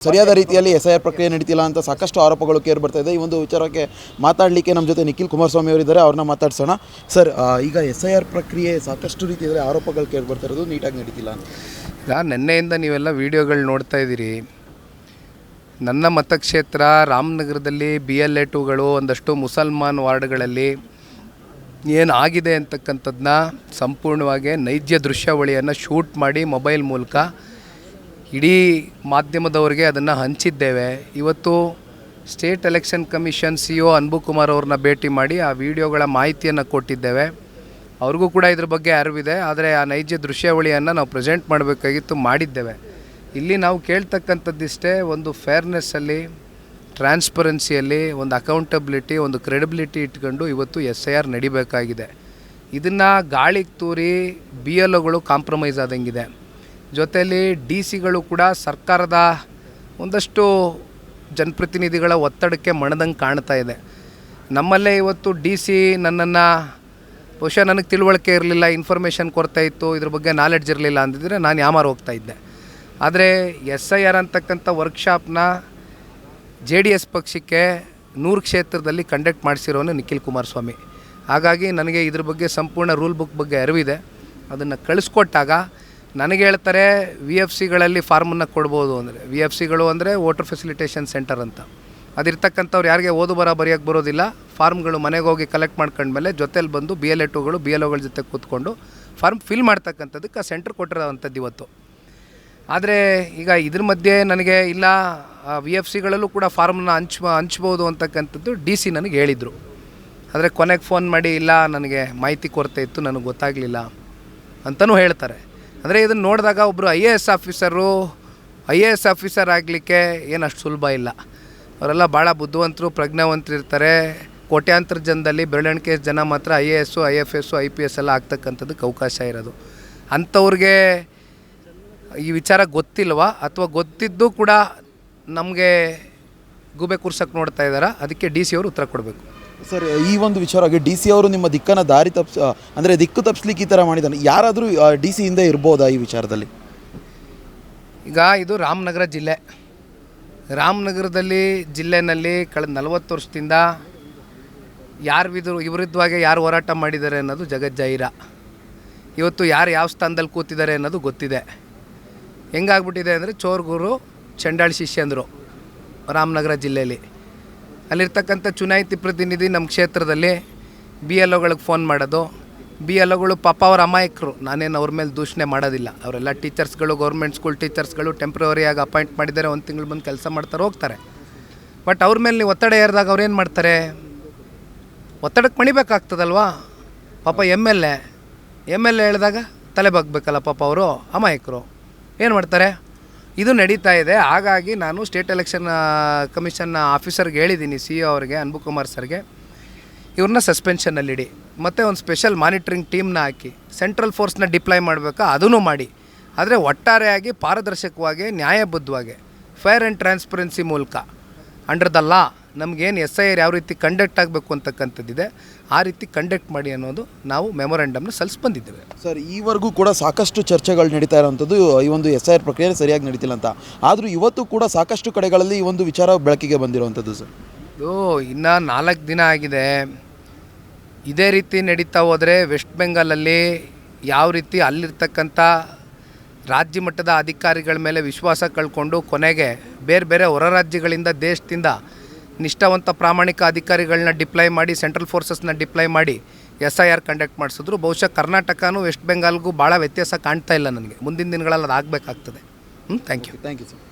ಸರಿಯಾದ ರೀತಿಯಲ್ಲಿ SIR ಪ್ರಕ್ರಿಯೆ ನಡೀತಿಲ್ಲ ಅಂತ ಸಾಕಷ್ಟು ಆರೋಪಗಳು ಕೇಳಿ ಬರ್ತಾ ಇದೆ. ಈ ಒಂದು ವಿಚಾರಕ್ಕೆ ಮಾತಾಡಲಿಕ್ಕೆ ನಮ್ಮ ಜೊತೆ ನಿಖಿಲ್ ಕುಮಾರಸ್ವಾಮಿ ಅವರಿದ್ದಾರೆ, ಅವ್ರನ್ನ ಮಾತಾಡ್ಸೋಣ. ಸರ್, ಈಗ SIR ಪ್ರಕ್ರಿಯೆ ಸಾಕಷ್ಟು ರೀತಿಯಲ್ಲಿ ಆರೋಪಗಳು ಕೇಳಿ ಬರ್ತಾ ಇರೋದು ನೀಟಾಗಿ ನಡೀತಿಲ್ಲ ಅಂತ. ಈಗ ನಿನ್ನೆಯಿಂದ ನೀವೆಲ್ಲ ವೀಡಿಯೋಗಳು ನೋಡ್ತಾ ಇದ್ದೀರಿ. ನನ್ನ ಮತಕ್ಷೇತ್ರ ರಾಮನಗರದಲ್ಲಿ BLA2ಗಳು ಒಂದಷ್ಟು ಮುಸಲ್ಮಾನ್ ವಾರ್ಡ್ಗಳಲ್ಲಿ ಏನಾಗಿದೆ ಅಂತಕ್ಕಂಥದ್ದನ್ನ ಸಂಪೂರ್ಣವಾಗಿ ನೈಜ ದೃಶ್ಯಾವಳಿಯನ್ನು ಶೂಟ್ ಮಾಡಿ ಮೊಬೈಲ್ ಮೂಲಕ ಇಡೀ ಮಾಧ್ಯಮದವರಿಗೆ ಅದನ್ನು ಹಂಚಿದ್ದೇವೆ. ಇವತ್ತು state election commission CEO Anbu Kumar ಅವ್ರನ್ನ ಭೇಟಿ ಮಾಡಿ ಆ ವಿಡಿಯೋಗಳ ಮಾಹಿತಿಯನ್ನು ಕೊಟ್ಟಿದ್ದೇವೆ. ಅವ್ರಿಗೂ ಕೂಡ ಇದ್ರ ಬಗ್ಗೆ ಅರಿವಿದೆ. ಆದರೆ ಆ ನೈಜ ದೃಶ್ಯಾವಳಿಯನ್ನು ನಾವು ಪ್ರೆಸೆಂಟ್ ಮಾಡಬೇಕಾಗಿತ್ತು, ಮಾಡಿದ್ದೇವೆ. ಇಲ್ಲಿ ನಾವು ಕೇಳ್ತಕ್ಕಂಥದ್ದಿಷ್ಟೇ, ಒಂದು ಫೇರ್ನೆಸ್ಸಲ್ಲಿ, ಟ್ರಾನ್ಸ್ಪರೆನ್ಸಿಯಲ್ಲಿ, ಒಂದು ಅಕೌಂಟಬಿಲಿಟಿ, ಒಂದು ಕ್ರೆಡಿಬಿಲಿಟಿ ಇಟ್ಕೊಂಡು ಇವತ್ತು SIR ನಡಿಬೇಕಾಗಿದೆ. ಇದನ್ನು ಗಾಳಿಗೆ ತೂರಿ BLOಗಳು ಕಾಂಪ್ರಮೈಸ್ ಆದಂಗಿದೆ. ಜೊತೆಯಲ್ಲಿ DCಗಳು ಕೂಡ ಸರ್ಕಾರದ ಒಂದಷ್ಟು ಜನಪ್ರತಿನಿಧಿಗಳ ಒತ್ತಡಕ್ಕೆ ಮಣದಂಗೆ ಕಾಣ್ತಾ ಇದೆ. ನಮ್ಮಲ್ಲೇ ಇವತ್ತು DC ನನ್ನನ್ನು ಬಹುಶಃ ನನಗೆ ತಿಳುವಳಿಕೆ ಇರಲಿಲ್ಲ, ಇನ್ಫಾರ್ಮೇಷನ್ ಕೊರತೆ ಇತ್ತು, ಇದ್ರ ಬಗ್ಗೆ ನಾಲೆಡ್ಜ್ ಇರಲಿಲ್ಲ ಅಂದಿದ್ರೆ ನಾನು ಯಾಮಾರು ಹೋಗ್ತಾಯಿದ್ದೆ. ಆದರೆ SIR ಅಂತಕ್ಕಂಥ ವರ್ಕ್ಶಾಪ್ನ JDS ಪಕ್ಷಕ್ಕೆ 100 ಕ್ಷೇತ್ರದಲ್ಲಿ ಕಂಡಕ್ಟ್ ಮಾಡಿಸಿರೋನು ನಿಖಿಲ್ ಕುಮಾರಸ್ವಾಮಿ. ಹಾಗಾಗಿ ನನಗೆ ಇದ್ರ ಬಗ್ಗೆ ಸಂಪೂರ್ಣ ರೂಲ್ ಬುಕ್ ಬಗ್ಗೆ ಅರಿವಿದೆ. ಅದನ್ನು ಕಳಿಸ್ಕೊಟ್ಟಾಗ ನನಗೆ ಹೇಳ್ತಾರೆ VFCಗಳಲ್ಲಿ ಫಾರ್ಮನ್ನು ಕೊಡ್ಬೋದು ಅಂದರೆ. VFCಗಳು ಅಂದರೆ ವೋಟರ್ ಫೆಸಿಲಿಟೇಷನ್ ಸೆಂಟರ್ ಅಂತ. ಅದಿರ್ತಕ್ಕಂಥವ್ರು ಯಾರಿಗೆ ಓದು ಬರೆಯೋಕ್ಕೆ ಬರೋದಿಲ್ಲ, ಫಾರ್ಮ್ಗಳು ಮನೆಗೆ ಹೋಗಿ ಕಲೆಕ್ಟ್ ಮಾಡ್ಕೊಂಡ್ಮೇಲೆ ಜೊತೆಲಿ ಬಂದು BLA2ಗಳು BLOಗಳ ಜೊತೆ ಕೂತ್ಕೊಂಡು ಫಾರ್ಮ್ ಫಿಲ್ ಮಾಡ್ತಕ್ಕಂಥದ್ದಕ್ಕೆ ಆ ಸೆಂಟರ್ ಕೊಟ್ಟಿರೋವಂಥದ್ದು ಇವತ್ತು. ಆದರೆ ಈಗ ಇದ್ರ ಮಧ್ಯೆ ನನಗೆ ಇಲ್ಲ VFCಗಳಲ್ಲೂ ಕೂಡ ಫಾರ್ಮನ್ನ ಹಂಚ್ಬೋದು ಅಂತಕ್ಕಂಥದ್ದು DC ನನಗೆ ಹೇಳಿದರು. ಆದರೆ ಕೊನೆಗೆ ಫೋನ್ ಮಾಡಿ ಇಲ್ಲ ನನಗೆ ಮಾಹಿತಿ ಕೊರತೆ ಇತ್ತು, ನನಗೆ ಗೊತ್ತಾಗಲಿಲ್ಲ ಅಂತಲೂ ಹೇಳ್ತಾರೆ. ಅಂದರೆ ಇದನ್ನು ನೋಡಿದಾಗ ಒಬ್ಬರು IAS ಆಫೀಸರ್ ಆಗಲಿಕ್ಕೆ ಏನು ಅಷ್ಟು ಸುಲಭ ಇಲ್ಲ. ಅವರೆಲ್ಲ ಭಾಳ ಬುದ್ಧಿವಂತರು, ಪ್ರಜ್ಞಾವಂತರು ಇರ್ತಾರೆ. ಕೋಟ್ಯಾಂತರ ಜನದಲ್ಲಿ ಬೆರಳೆಣಿಕೆ ಜನ ಮಾತ್ರ IAS, IFS, IPS ಎಲ್ಲ ಆಗ್ತಕ್ಕಂಥದ್ದಕ್ಕೆ ಅವಕಾಶ ಇರೋದು. ಅಂಥವ್ರಿಗೆ ಈ ವಿಚಾರ ಗೊತ್ತಿಲ್ವಾ ಅಥವಾ ಗೊತ್ತಿದ್ದು ಕೂಡ ನಮಗೆ ಗೂಬೆ ಕೂರ್ಸಕ್ಕೆ ನೋಡ್ತಾ ಇದ್ದಾರೆ? ಅದಕ್ಕೆ DC ಅವರು ಉತ್ತರ ಕೊಡಬೇಕು. ಸರ್, ಈ ಒಂದು ವಿಚಾರವಾಗಿ DC ಅವರು ನಿಮ್ಮ ದಿಕ್ಕನ್ನು ದಿಕ್ಕು ತಪ್ಪಿಸ್ಲಿಕ್ಕೆ ಈ ಥರ ಮಾಡಿದ್ದಾನೆ. ಯಾರಾದರೂ DC ಹಿಂದೆ ಇರ್ಬೋದಾ ಈ ವಿಚಾರದಲ್ಲಿ? ಈಗ ಇದು ರಾಮನಗರ ಜಿಲ್ಲೆ. ರಾಮನಗರದಲ್ಲಿ ಜಿಲ್ಲೆಯಲ್ಲಿ ಕಳೆದ 40 ವರ್ಷದಿಂದ ವಿರುದ್ಧವಾಗಿ ಯಾರು ಹೋರಾಟ ಮಾಡಿದ್ದಾರೆ ಅನ್ನೋದು ಜಗಜ್ಜಾಹಿರ. ಇವತ್ತು ಯಾರು ಯಾವ ಸ್ಥಾನದಲ್ಲಿ ಕೂತಿದ್ದಾರೆ ಅನ್ನೋದು ಗೊತ್ತಿದೆ. ಹೆಂಗಾಗ್ಬಿಟ್ಟಿದೆ ಅಂದರೆ ಚೋರ್ಗೂರು ಚಂಡಾಳ ಶಿಷ್ಯಂದರು ರಾಮನಗರ ಜಿಲ್ಲೆಯಲ್ಲಿ. ಅಲ್ಲಿರ್ತಕ್ಕಂಥ ಚುನಾಯಿತಿ ಪ್ರತಿನಿಧಿ ನಮ್ಮ ಕ್ಷೇತ್ರದಲ್ಲಿ BLOಗಳಿಗೆ ಫೋನ್ ಮಾಡೋದು. BLOಗಳು ಪಾಪ ಅವ್ರ ಅಮಾಯಕರು, ನಾನೇನು ಅವ್ರ ಮೇಲೆ ದೂಷಣೆ ಮಾಡೋದಿಲ್ಲ. ಅವರೆಲ್ಲ ಟೀಚರ್ಸ್ಗಳು, ಗೌರ್ಮೆಂಟ್ ಸ್ಕೂಲ್ ಟೀಚರ್ಸ್ಗಳು, ಟೆಂಪ್ರವರಿಯಾಗಿ ಅಪಾಯಿಂಟ್ ಮಾಡಿದ್ದಾರೆ, 1 ತಿಂಗಳು ಬಂದು ಕೆಲಸ ಮಾಡ್ತಾರೆ, ಹೋಗ್ತಾರೆ. ಬಟ್ ಅವ್ರ ಮೇಲೆ ನೀವು ಒತ್ತಡ ಏರಿದಾಗ ಅವ್ರೇನು ಮಾಡ್ತಾರೆ? ಒತ್ತಡಕ್ಕೆ ಮಣಿಬೇಕಾಗ್ತದಲ್ವಾ? ಪಾಪ MLA ಹೇಳಿದಾಗ ತಲೆ ಬಾಗಬೇಕಲ್ಲ ಪಾಪ, ಅವರು ಅಮಾಯಕರು ಏನು ಮಾಡ್ತಾರೆ? ಇದು ನಡೀತಾ ಇದೆ. ಹಾಗಾಗಿ ನಾನು ಸ್ಟೇಟ್ ಎಲೆಕ್ಷನ್ ಕಮಿಷನ್ ಆಫೀಸರ್ಗೆ ಹೇಳಿದ್ದೀನಿ, CEO ಅವ್ರಿಗೆ, ಅನ್ಬು ಕುಮಾರ್ ಸರ್ಗೆ, ಇವ್ರನ್ನ ಸಸ್ಪೆನ್ಷನ್ನಲ್ಲಿಡಿ, ಮತ್ತು ಒಂದು ಸ್ಪೆಷಲ್ ಮಾನಿಟ್ರಿಂಗ್ ಟೀಮ್ನ ಹಾಕಿ ಸೆಂಟ್ರಲ್ ಫೋರ್ಸ್ನ ಡಿಪ್ಲಾಯ್ ಮಾಡಬೇಕಾ ಅದನ್ನು ಮಾಡಿ. ಆದರೆ ಒಟ್ಟಾರೆಯಾಗಿ ಪಾರದರ್ಶಕವಾಗಿ, ನ್ಯಾಯಬದ್ಧವಾಗಿ, ಫೇರ್ ಆ್ಯಂಡ್ ಟ್ರಾನ್ಸ್ಪರೆನ್ಸಿ ಮೂಲಕ ಅಂಡರ್ ದ ಲಾ ನಮಗೇನು SIR ಯಾವ ರೀತಿ ಕಂಡಕ್ಟ್ ಆಗಬೇಕು ಅಂತಕ್ಕಂಥದ್ದಿದೆ ಆ ರೀತಿ ಕಂಡಕ್ಟ್ ಮಾಡಿ ಅನ್ನೋದು ನಾವು ಮೆಮೊರಂಡಮ್ನ ಬಂದಿದ್ದೇವೆ. ಸರ್, ಈವರೆಗೂ ಕೂಡ ಸಾಕಷ್ಟು ಚರ್ಚೆಗಳು ನಡೀತಾ ಇರೋವಂಥದ್ದು ಈ ಒಂದು SIR ಪ್ರಕ್ರಿಯೆ ಸರಿಯಾಗಿ ನಡೀತಿಲ್ಲ ಅಂತ. ಆದರೂ ಇವತ್ತು ಕೂಡ ಸಾಕಷ್ಟು ಕಡೆಗಳಲ್ಲಿ ಈ ಒಂದು ವಿಚಾರ ಬೆಳಕಿಗೆ ಬಂದಿರುವಂಥದ್ದು. ಸರ್, ಇದು ಇನ್ನೂ 4 ದಿನ ಆಗಿದೆ. ಇದೇ ರೀತಿ ನಡೀತಾ ಹೋದರೆ ವೆಸ್ಟ್ ಬೆಂಗಾಲಲ್ಲಿ ಯಾವ ರೀತಿ ಅಲ್ಲಿರ್ತಕ್ಕಂಥ ರಾಜ್ಯ ಮಟ್ಟದ ಅಧಿಕಾರಿಗಳ ಮೇಲೆ ವಿಶ್ವಾಸ ಕಳ್ಕೊಂಡು ಕೊನೆಗೆ ಬೇರೆ ಹೊರ ರಾಜ್ಯಗಳಿಂದ, ದೇಶದಿಂದ ನಿಷ್ಠಾವಂತ ಪ್ರಾಮಾಣಿಕ ಅಧಿಕಾರಿಗಳನ್ನ ಡಿಪ್ಲಾಯ್ ಮಾಡಿ, ಸೆಂಟ್ರಲ್ ಫೋರ್ಸಸ್ನ ಡಿಪ್ಲಾಯ್ ಮಾಡಿ SIR ಕಂಡಕ್ಟ್ ಮಾಡಿಸಿದ್ರು. ಬಹುಶಃ ಕರ್ನಾಟಕನೂ ವೆಸ್ಟ್ ಬೆಂಗಾಲ್ಗೂ ಭಾಳ ವ್ಯತ್ಯಾಸ ಕಾಣ್ತಾ ಇಲ್ಲ ನನಗೆ. ಮುಂದಿನ ದಿನಗಳಲ್ಲಿ ಅದು ಆಗಬೇಕಾಗ್ತದೆ. Thank you sir.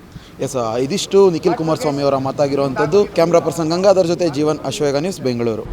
ಎಸ್, ಇದಿಷ್ಟು ನಿಖಿಲ್ ಕುಮಾರಸ್ವಾಮಿ ಅವರ ಮಾತಾಗಿರುವಂಥದ್ದು. ಕ್ಯಾಮ್ರಾ ಪರ್ಸನ್ ಗಂಗಾಧರ್ ಜೊತೆ ಜೀವನ್, ಅಶ್ವೇಗ ನ್ಯೂಸ್, ಬೆಂಗಳೂರು.